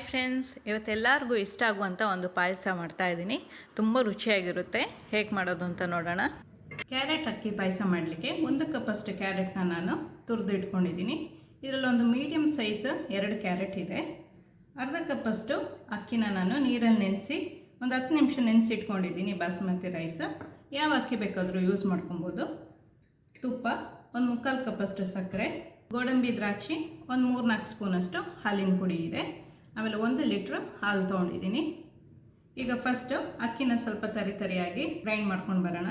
Friends, ಇವತ್ತೆಲ್ಲರಿಗೂ ಇಷ್ಟ ಆಗುವಂಥ ಒಂದು ಪಾಯಸ ಮಾಡ್ತಾ ಇದ್ದೀನಿ. ತುಂಬ ರುಚಿಯಾಗಿರುತ್ತೆ. ಹೇಗೆ ಮಾಡೋದು ಅಂತ ನೋಡೋಣ. ಕ್ಯಾರೆಟ್ ಅಕ್ಕಿ ಪಾಯಸ ಮಾಡಲಿಕ್ಕೆ 1 ಕಪ್ಪಷ್ಟು ಕ್ಯಾರೆಟ್ನ ನಾನು ತುರಿದು ಇಟ್ಕೊಂಡಿದ್ದೀನಿ. ಇದರಲ್ಲಿ ಒಂದು ಮೀಡಿಯಮ್ ಸೈಜ್ 2 ಕ್ಯಾರೆಟ್ ಇದೆ. ಅರ್ಧ ಕಪ್ಪಷ್ಟು ಅಕ್ಕಿನ ನಾನು ನೀರಲ್ಲಿ ನೆನೆಸಿ ಒಂದು 10 ನಿಮಿಷ ನೆನೆಸಿ ಇಟ್ಕೊಂಡಿದ್ದೀನಿ. ಬಾಸುಮತಿ ರೈಸ್, ಯಾವ ಅಕ್ಕಿ ಬೇಕಾದರೂ ಯೂಸ್ ಮಾಡ್ಕೊಬೋದು. ತುಪ್ಪ, ಒಂದು 3/4 ಕಪ್ಪಷ್ಟು ಸಕ್ಕರೆ, ಗೋಡಂಬಿ ದ್ರಾಕ್ಷಿ, ಒಂದು 3-4 ಸ್ಪೂನಷ್ಟು ಹಾಲಿನ ಪುಡಿ ಇದೆ. ಆಮೇಲೆ 1 ಲೀಟ್ರ್ ಹಾಲು ತೊಗೊಂಡಿದ್ದೀನಿ. ಈಗ ಫಸ್ಟು ಅಕ್ಕಿನ ಸ್ವಲ್ಪ ತರಿಯಾಗಿ ಗ್ರೈಂಡ್ ಮಾಡ್ಕೊಂಡು ಬರೋಣ.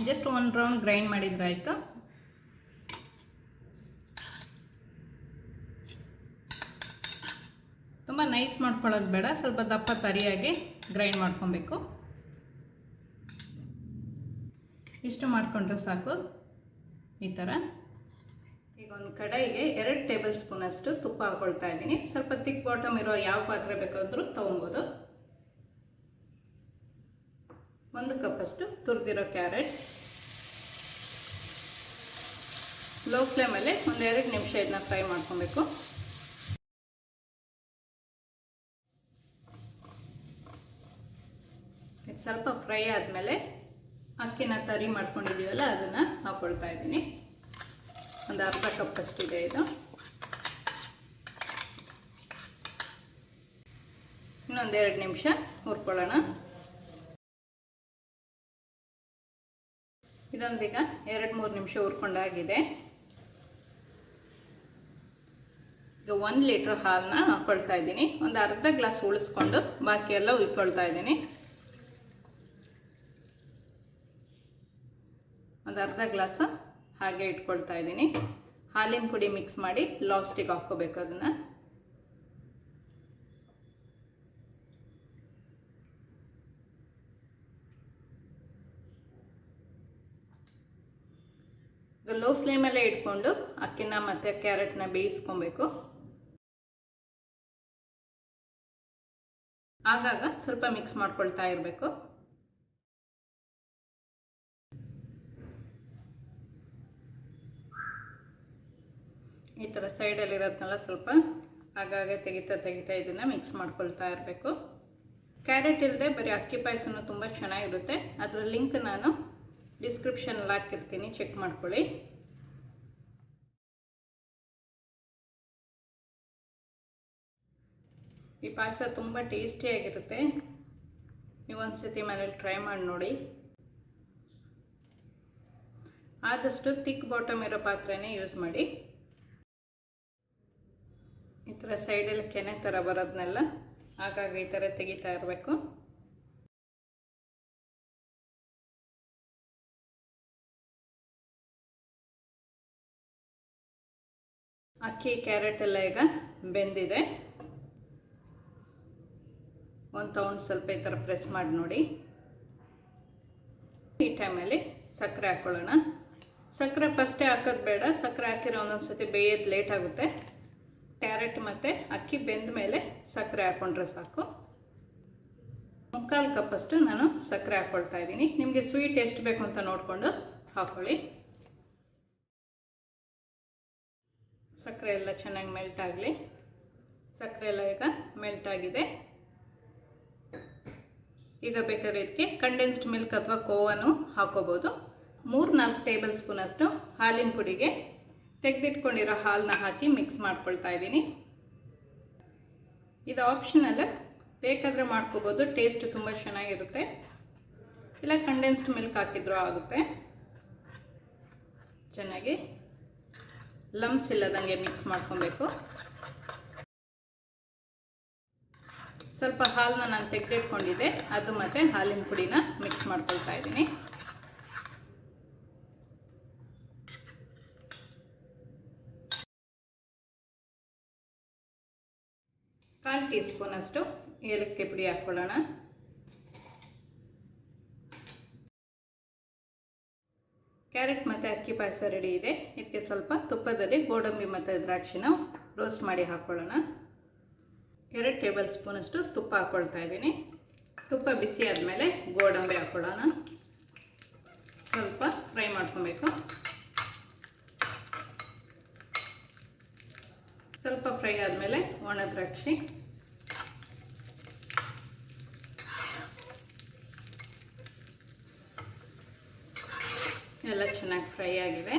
ಜಸ್ಟ್ 1 ರೌಂಡ್ ಗ್ರೈಂಡ್ ಮಾಡಿದ್ರೆ ಆಯಿತು. ತುಂಬ ನೈಸ್ ಮಾಡ್ಕೊಳ್ಳೋದು ಬೇಡ, ಸ್ವಲ್ಪ ದಪ್ಪ ತರಿಯಾಗಿ ಗ್ರೈಂಡ್ ಮಾಡ್ಕೊಬೇಕು. ಇಷ್ಟು ಮಾಡಿಕೊಂಡ್ರೆ ಸಾಕು. ಈ ಥರ. ಈಗ ಒಂದು ಕಡಾಯಿಗೆ 2 ಟೇಬಲ್ ಸ್ಪೂನಷ್ಟು ತುಪ್ಪ ಹಾಕ್ಕೊಳ್ತಾ ಇದ್ದೀನಿ. ಸ್ವಲ್ಪ ತಿಕ್ ಬಾಟಮ್ ಇರೋ ಯಾವ ಪಾತ್ರೆ ಬೇಕಾದರೂ ತೊಗೊಬೋದು. 1 ಕಪ್ಪಷ್ಟು ತುರಿದಿರೋ ಕ್ಯಾರೆಟ್. ಲೋ ಫ್ಲೇಮಲ್ಲಿ ಒಂದು 2 ನಿಮಿಷ ಇದನ್ನ ಫ್ರೈ ಮಾಡ್ಕೊಬೇಕು. ಇದು ಸ್ವಲ್ಪ ಫ್ರೈ ಆದಮೇಲೆ ಅಕ್ಕಿನ ತರಿ ಮಾಡ್ಕೊಂಡಿದ್ದೀವಲ್ಲ ಅದನ್ನು ಹಾಕ್ಕೊಳ್ತಾ ಇದ್ದೀನಿ. ಒಂದು ಅರ್ಧ ಕಪ್ಪಷ್ಟಿದೆ ಇದು. ಇನ್ನೊಂದು 2 ನಿಮಿಷ ಹುರ್ಕೊಳ್ಳೋಣ. ಇದೊಂದೀಗ 2-3 ನಿಮಿಷ ಹುರ್ಕೊಂಡಾಗಿದೆ. ಈಗ 1 ಲೀಟ್ರ್ ಹಾಲನ್ನ ಹಾಕ್ಕೊಳ್ತಾ ಇದ್ದೀನಿ. ಒಂದು ಅರ್ಧ ಗ್ಲಾಸ್ ಉಳಿಸ್ಕೊಂಡು ಬಾಕಿ ಎಲ್ಲ ಉಯ್ಕೊಳ್ತಾ ಇದ್ದೀನಿ. ಒಂದು ಅರ್ಧ ಗ್ಲಾಸ್ ಹಾಗೆ ಇಟ್ಕೊಳ್ತಾ ಇದ್ದೀನಿ. ಹಾಲಿನ ಪುಡಿ ಮಿಕ್ಸ್ ಮಾಡಿ ಲಾಸ್ಟಿಗೆ ಹಾಕ್ಕೋಬೇಕು ಅದನ್ನು. ಲೋ ಫ್ಲೇಮಲ್ಲೇ ಇಟ್ಕೊಂಡು ಅಕ್ಕಿನ ಮತ್ತು ಕ್ಯಾರೆಟ್ನ ಬೇಯಿಸ್ಕೊಬೇಕು. ಆಗಾಗ ಸ್ವಲ್ಪ ಮಿಕ್ಸ್ ಮಾಡ್ಕೊಳ್ತಾ ಇರಬೇಕು. ಈ ಥರ ಸೈಡಲ್ಲಿರೋದನ್ನೆಲ್ಲ ಸ್ವಲ್ಪ ಆಗಾಗ ತೆಗಿತಾ ಇದನ್ನು ಮಿಕ್ಸ್ ಮಾಡ್ಕೊಳ್ತಾ ಇರಬೇಕು. ಕ್ಯಾರೆಟ್ ಇಲ್ಲದೆ ಬರೀ ಅಕ್ಕಿ ಪಾಯಸನೂ ತುಂಬ ಚೆನ್ನಾಗಿರುತ್ತೆ. ಅದರ ಲಿಂಕ್ ನಾನು ಡಿಸ್ಕ್ರಿಪ್ಷನಲ್ಲಿ ಹಾಕಿರ್ತೀನಿ, ಚೆಕ್ ಮಾಡ್ಕೊಳ್ಳಿ. ಈ ಪಾಯಸ ತುಂಬ ಟೇಸ್ಟಿಯಾಗಿರುತ್ತೆ. ನೀವು ಒಂದ್ಸತಿ ಮನೇಲಿ ಟ್ರೈ ಮಾಡಿ ನೋಡಿ. ಆದಷ್ಟು ತಿಕ್ ಬಾಟಮ್ ಇರೋ ಪಾತ್ರೆನೇ ಯೂಸ್ ಮಾಡಿ. ಈ ಥರ ಸೈಡಲ್ಲಿ ಕೆನೆ ಥರ ಬರೋದನ್ನೆಲ್ಲ ಆಗಾಗ ಈ ಥರ ತೆಗಿತಾ ಇರಬೇಕು. ಅಕ್ಕಿ ಕ್ಯಾರೆಟ್ ಎಲ್ಲ ಈಗ ಬೆಂದಿದೆ. ಒಂದು ತಗೊಂಡು ಸ್ವಲ್ಪ ಈ ಥರ ಪ್ರೆಸ್ ಮಾಡಿ ನೋಡಿ. ಈ ಟೈಮಲ್ಲಿ ಸಕ್ಕರೆ ಹಾಕ್ಕೊಳ್ಳೋಣ. ಸಕ್ಕರೆ ಫಸ್ಟೇ ಹಾಕೋದು ಬೇಡ. ಸಕ್ಕರೆ ಹಾಕಿರೋ ಒಂದೊಂದು ಸತಿ ಬೇಯೋದು ಲೇಟ್ ಆಗುತ್ತೆ. ಕ್ಯಾರೆಟ್ ಮತ್ತು ಅಕ್ಕಿ ಬೆಂದ ಮೇಲೆ ಸಕ್ಕರೆ ಹಾಕ್ಕೊಂಡ್ರೆ ಸಾಕು. 3/4 ಕಪ್ಪಷ್ಟು ನಾನು ಸಕ್ಕರೆ ಹಾಕ್ಕೊಳ್ತಾ ಇದ್ದೀನಿ. ನಿಮಗೆ ಸ್ವೀಟ್ ಎಷ್ಟು ಬೇಕು ಅಂತ ನೋಡಿಕೊಂಡು ಹಾಕ್ಕೊಳ್ಳಿ. ಸಕ್ಕರೆ ಎಲ್ಲ ಚೆನ್ನಾಗಿ ಮೆಲ್ಟ್ ಆಗಲಿ. ಸಕ್ಕರೆ ಎಲ್ಲ ಈಗ ಮೆಲ್ಟ್ ಆಗಿದೆ. ಈಗ ಬೇಕಾದ್ರೆ ಇದಕ್ಕೆ ಕಂಡೆನ್ಸ್ಡ್ ಮಿಲ್ಕ್ ಅಥವಾ ಕೋವನ್ನು ಹಾಕೋಬೋದು. 3-4 ಟೇಬಲ್ ಸ್ಪೂನಷ್ಟು ಹಾಲಿನ ಪುಡಿಗೆ ತೆಗೆದಿಟ್ಕೊಂಡಿರೋ ಹಾಲನ್ನ ಹಾಕಿ ಮಿಕ್ಸ್ ಮಾಡ್ಕೊಳ್ತಾ ಇದ್ದೀನಿ. ಇದು ಆಪ್ಷನಲ್, ಬೇಕಾದರೆ ಮಾಡ್ಕೋಬೋದು. ಟೇಸ್ಟ್ ತುಂಬ ಚೆನ್ನಾಗಿರುತ್ತೆ. ಇಲ್ಲ ಕಂಡೆನ್ಸ್ಡ್ ಮಿಲ್ಕ್ ಹಾಕಿದ್ರೂ ಆಗುತ್ತೆ. ಚೆನ್ನಾಗಿ ಲಂಪ್ಸ್ ಇಲ್ಲದಂಗೆ ಮಿಕ್ಸ್ ಮಾಡ್ಕೊಬೇಕು. ಸ್ವಲ್ಪ ಹಾಲನ್ನ ನಾನು ತೆಗೆದಿಟ್ಕೊಂಡಿದ್ದೆ, ಅದು ಮತ್ತು ಹಾಲಿನ ಪುಡಿನ ಮಿಕ್ಸ್ ಮಾಡ್ಕೊಳ್ತಾ ಇದ್ದೀನಿ. 1 ಟೀ ಸ್ಪೂನಷ್ಟು ಏಲಕ್ಕಿ ಪುಡಿ ಹಾಕ್ಕೊಳ್ಳೋಣ. ಕ್ಯಾರೆಟ್ ಮತ್ತು ಅಕ್ಕಿ ಪಾಯಸ ರೆಡಿ ಇದೆ. ಇದಕ್ಕೆ ಸ್ವಲ್ಪ ತುಪ್ಪದಲ್ಲಿ ಗೋಡಂಬಿ ಮತ್ತು ದ್ರಾಕ್ಷಿನ ರೋಸ್ಟ್ ಮಾಡಿ ಹಾಕ್ಕೊಳ್ಳೋಣ. 2 ಟೇಬಲ್ ಸ್ಪೂನಷ್ಟು ತುಪ್ಪ ಹಾಕ್ಕೊಳ್ತಾ ಇದ್ದೀನಿ. ತುಪ್ಪ ಬಿಸಿ ಆದಮೇಲೆ ಗೋಡಂಬಿ ಹಾಕ್ಕೊಳ್ಳೋಣ. ಸ್ವಲ್ಪ ಫ್ರೈ ಮಾಡ್ಕೊಬೇಕು. ಸ್ವಲ್ಪ ಫ್ರೈ ಆದಮೇಲೆ ಒಣ ದ್ರಾಕ್ಷಿ, ಎಲ್ಲ ಚೆನ್ನಾಗಿ ಫ್ರೈ ಆಗಿದೆ.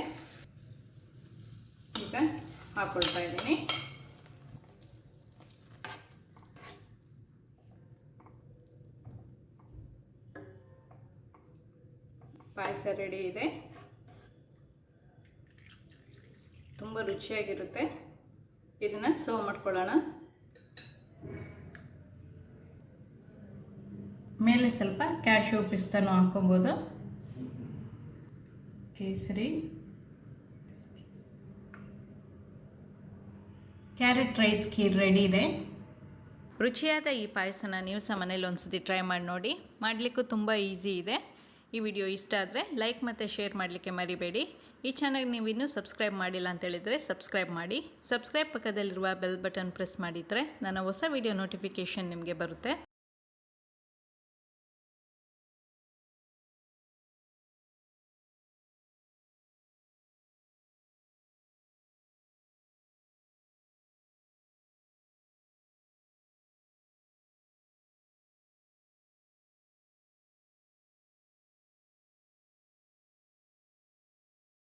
ಈಗ ಹಾಕ್ಕೊಳ್ತಾ ಇದ್ದೀನಿ. ಪಾಯಸ ರೆಡಿ ಇದೆ. ತುಂಬ ರುಚಿಯಾಗಿರುತ್ತೆ. ಇದನ್ನು ಸರ್ವ್ ಮಾಡ್ಕೊಳ್ಳೋಣ. ಮೇಲೆ ಸ್ವಲ್ಪ ಕ್ಯಾಶ್ಯೂ ಪಿಸ್ತಾನು ಹಾಕ್ಕೊಬೋದು. ಕೇಸರಿ ಕ್ಯಾರೆಟ್ ರೈಸ್ ಖೀರ್ ರೆಡಿ ಇದೆ. ರುಚಿಯಾದ ಈ ಪಾಯಸನ ನೀವು ಸಹ ಮನೇಲಿ ಒಂದ್ಸತಿ ಟ್ರೈ ಮಾಡಿ ನೋಡಿ. ಮಾಡಲಿಕ್ಕೂ ತುಂಬ ಈಸಿ ಇದೆ. ಈ ವಿಡಿಯೋ ಇಷ್ಟ ಆದರೆ ಲೈಕ್ ಮತ್ತು ಶೇರ್ ಮಾಡಲಿಕ್ಕೆ ಮರಿಬೇಡಿ. ಈ ಚಾನಲ್ಗೆ ನೀವು ಇನ್ನೂ ಸಬ್ಸ್ಕ್ರೈಬ್ ಮಾಡಿಲ್ಲ ಅಂತೇಳಿದರೆ ಸಬ್ಸ್ಕ್ರೈಬ್ ಮಾಡಿ. ಸಬ್ಸ್ಕ್ರೈಬ್ ಪಕ್ಕದಲ್ಲಿರುವ ಬೆಲ್ ಬಟನ್ ಪ್ರೆಸ್ ಮಾಡಿದರೆ ನನ್ನ ಹೊಸ ವಿಡಿಯೋ ನೋಟಿಫಿಕೇಷನ್ ನಿಮಗೆ ಬರುತ್ತೆ.